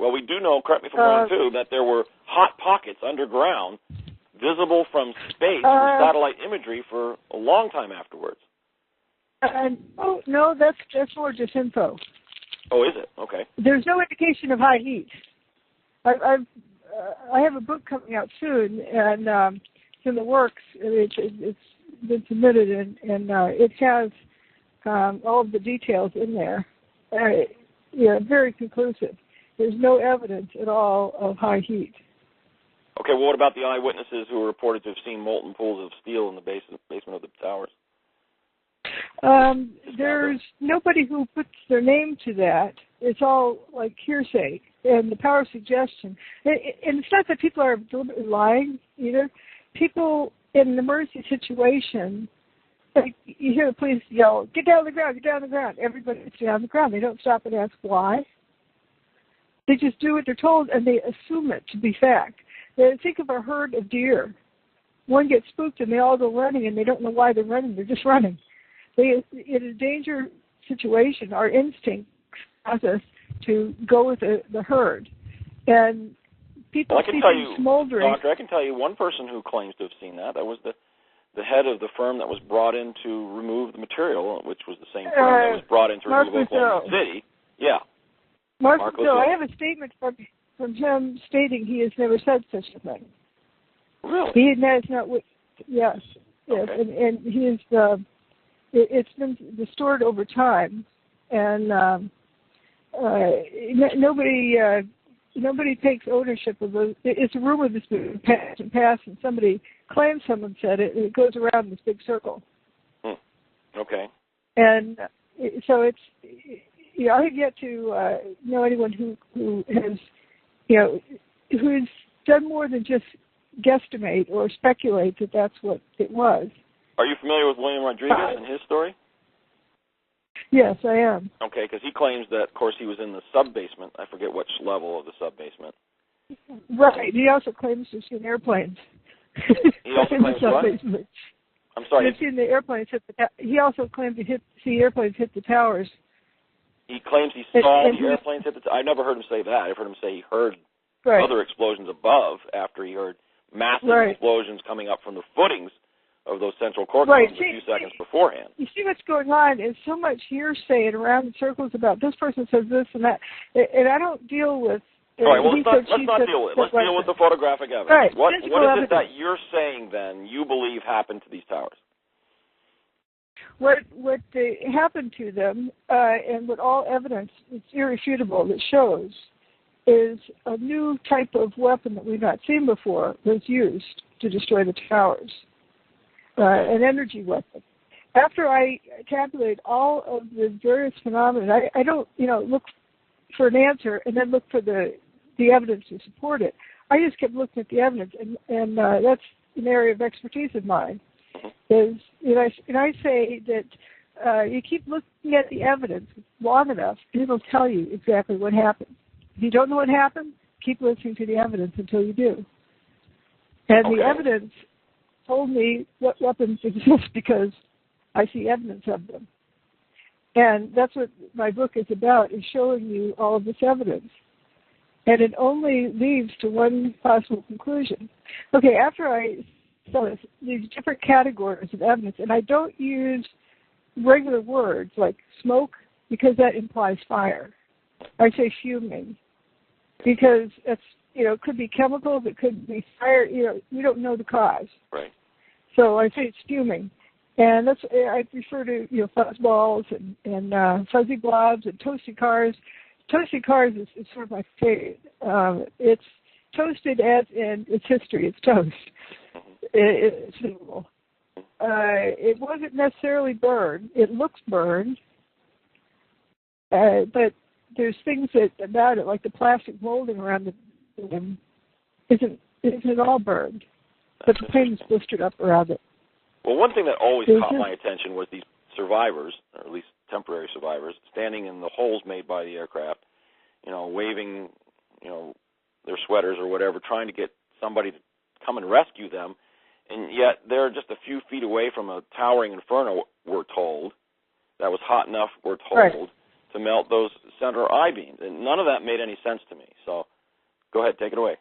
Well, we do know, correct me if I'm wrong, too, that there were hot pockets underground visible from space with satellite imagery for a long time afterwards. Oh, no, that's more just info. Oh, is it? Okay. There's no indication of high heat. I have a book coming out soon, and it's in the works. It's been submitted, and it has all of the details in there. Very conclusive. There's no evidence at all of high heat. Okay, well, what about the eyewitnesses who were reported to have seen molten pools of steel in the basement of the towers? There's nobody who puts their name to that. It's all like hearsay and the power of suggestion. And it's not that people are deliberately lying either. People in an emergency situation, like you hear the police yell, "Get down on the ground, get down on the ground." Everybody gets down on the ground. They don't stop and ask why. They just do what they're told, and they assume it to be fact. They think of a herd of deer. One gets spooked, and they all go running, and they don't know why they're running. They're just running. In a danger situation, our instinct causes us to go with the herd. And people see things smoldering. Doctor, I can tell you one person who claims to have seen that. That was the head of the firm that was brought in to remove the material, which was the same firm that was brought in to remove Oklahoma City. Yeah. Mark I have a statement from him stating he has never said such a thing. Really? He has not. Yes. Okay. And he is. It's been distorted over time, and nobody takes ownership of those. It's a rumor that's been passed, and somebody claims someone said it, and it goes around in this big circle. Okay. And so it's. I have yet to know anyone who has, who's done more than just guesstimate or speculate that that's what it was. Are you familiar with William Rodriguez and his story? Yes, I am. Okay, because he claims that, of course, he was in the sub-basement. I forget which level of the sub-basement. Right. He also claims to have seen airplanes. He also claims what? I'm sorry. He's seen the airplanes hit he also claimed to see airplanes hit the towers. He claims he saw the airplanes hit the towers. I never heard him say that. I've heard him say he heard other explosions above after he heard massive explosions coming up from the footings of those central core cones a few seconds beforehand. You see what's going on is so much hearsay and around in circles about this person says this and that, and I don't deal with. All right, well, let's not deal with it. Let's deal with the photographic evidence. Right. What is it that you're saying then you believe happened to these towers? What happened to them, and what all evidence, it's irrefutable, that shows, is a new type of weapon that we've not seen before was used to destroy the towers. An energy weapon. After I calculate all of the various phenomena, I don't, look for an answer and then look for the evidence to support it. I just kept looking at the evidence, and that's an area of expertise of mine. I say that you keep looking at the evidence long enough, and it'll tell you exactly what happened. If you don't know what happened, keep listening to the evidence until you do. And the evidence told me what weapons exist because I see evidence of them. And that's what my book is about, is showing you all of this evidence. And it only leads to one possible conclusion. Okay, after I saw these different categories of evidence, and I don't use regular words like smoke because that implies fire. I say fuming because it's, it could be chemicals, it could be fire, we don't know the cause. Right. So I say it's fuming. And that's, I refer to, fuzz balls and fuzzy blobs and toasted cars. Toasted cars is sort of my favorite. It's toasted as in its history. It's toast. It's suitable. It wasn't necessarily burned. It looks burned. But there's things about it, like the plastic molding around the isn't all burned. But the paint is blistered up around it. Well, one thing that always caught my attention was these survivors, or at least temporary survivors, standing in the holes made by the aircraft, waving, their sweaters or whatever, trying to get somebody to come and rescue them. And yet they're just a few feet away from a towering inferno, we're told, that was hot enough, we're told, to melt those center I-beams. And none of that made any sense to me. So go ahead, take it away.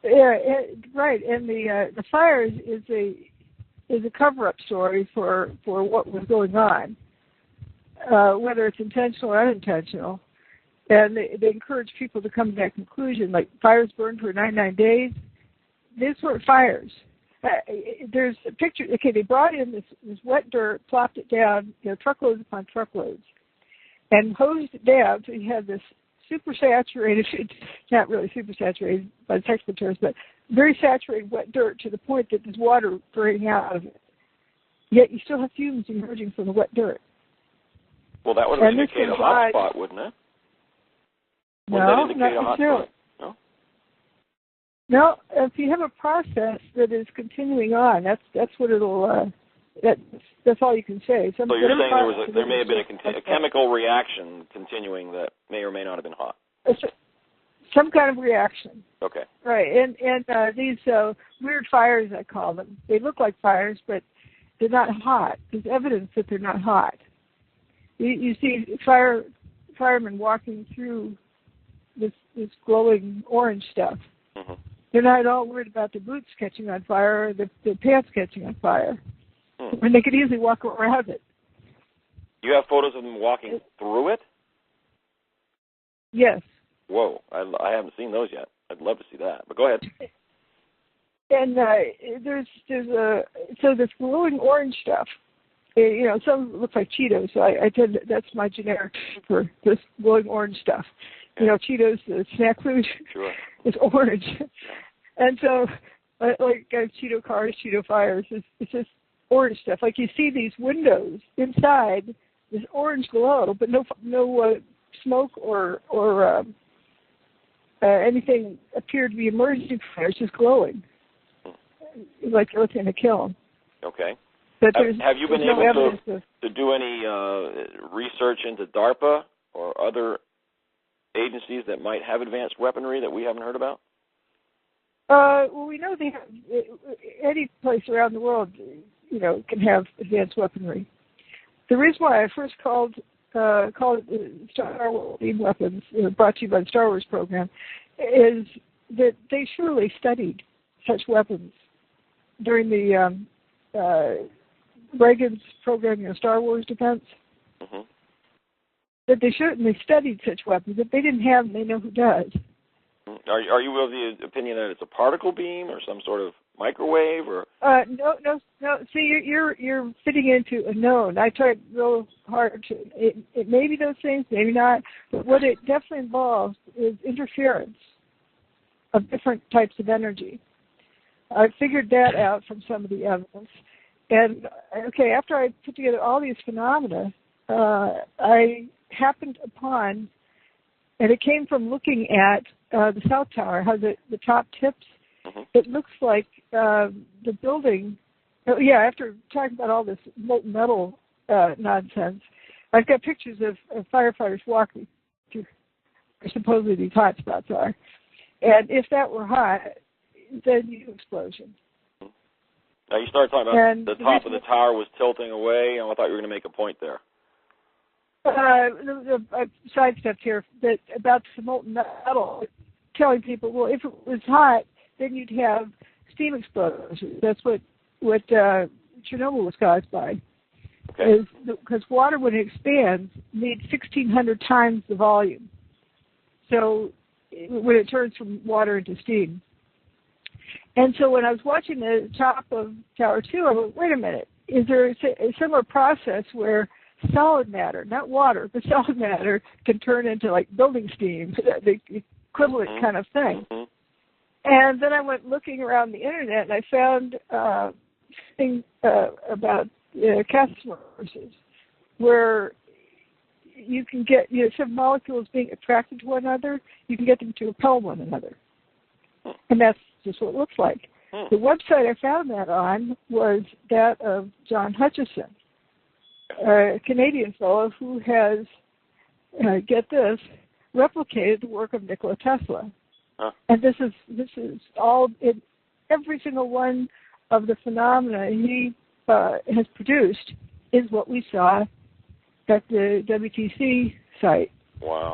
Yeah, right. And the fires is a cover-up story for what was going on, whether it's intentional or unintentional. And they encourage people to come to that conclusion, like fires burned for 99 days. These weren't fires. There's a picture. Okay, they brought in this wet dirt, plopped it down, truckloads upon truckloads, and hosed it down. So you had this super saturated, not really super saturated by the technical terms, but very saturated wet dirt to the point that there's water draining out of it. Yet you still have fumes emerging from the wet dirt. Well, that would indicate a hot spot, wouldn't it? No, not necessarily. No, if you have a process that is continuing on, that's what it'll. That's all you can say. So you're saying there may have been a chemical reaction continuing that may or may not have been hot. Some kind of reaction. Okay. Right, and these weird fires, I call them. They look like fires, but they're not hot. There's evidence that they're not hot. You see firemen walking through this glowing orange stuff. Mm-hmm. They're not at all worried about their boots catching on fire or their pants catching on fire. When they could easily walk around it. You have photos of them walking through it? Yes. Whoa, I haven't seen those yet. I'd love to see that, but go ahead. And there's this glowing orange stuff. Some look like Cheetos. So I tend that's my generic for this glowing orange stuff. Cheetos, the snack food, sure, is orange. And so, like Cheeto cars, Cheeto fires, it's just orange stuff. Like you see these windows inside, this orange glow, but no smoke or anything appeared to be emerging from there. It's just glowing, like earth in a kiln. Okay. But have you been able to do any research into DARPA or other agencies that might have advanced weaponry that we haven't heard about? Well, we know they have, any place around the world, can have advanced weaponry. The reason why I first called it Star Wars Beam Weapons, brought to you by the Star Wars program, is that they surely studied such weapons during the Reagan's program, Star Wars defense. Mm-hmm. That they certainly studied such weapons. If they didn't have them, they know who does. Are you of the opinion that it's a particle beam or some sort of microwave or? No. See, you're fitting into a known. I tried real hard to. It may be those things, maybe not. But what it definitely involves is interference of different types of energy. I figured that out from some of the evidence. And okay, after I put together all these phenomena, I happened upon, and it came from looking at the South Tower, how the top tips. Mm-hmm. It looks like the building. After talking about all this molten metal nonsense, I've got pictures of firefighters walking through where supposedly these hot spots are. And if that were hot, then you get explosion. Now you started talking about the top of the tower was tilting away, and I thought you were going to make a point there. I sidestepped here about the molten metal, telling people, well, if it was hot, then you'd have steam explosions. That's what Chernobyl was caused by. Okay. Because water, when it expands, needs 1,600 times the volume. So when it turns from water into steam. And so when I was watching the top of Tower 2, I went, wait a minute, is there a similar process where solid matter, not water, but solid matter can turn into like building steam, the equivalent kind of thing? Mm-hmm. And then I went looking around the internet and I found things about cosmoses, where you can get some molecules being attracted to one another, you can get them to repel one another. And that's just what it looks like. The website I found that on was that of John Hutchison, a Canadian fellow who has, get this, replicated the work of Nikola Tesla. And this is all in every single one of the phenomena he has produced is what we saw at the WTC site. Wow.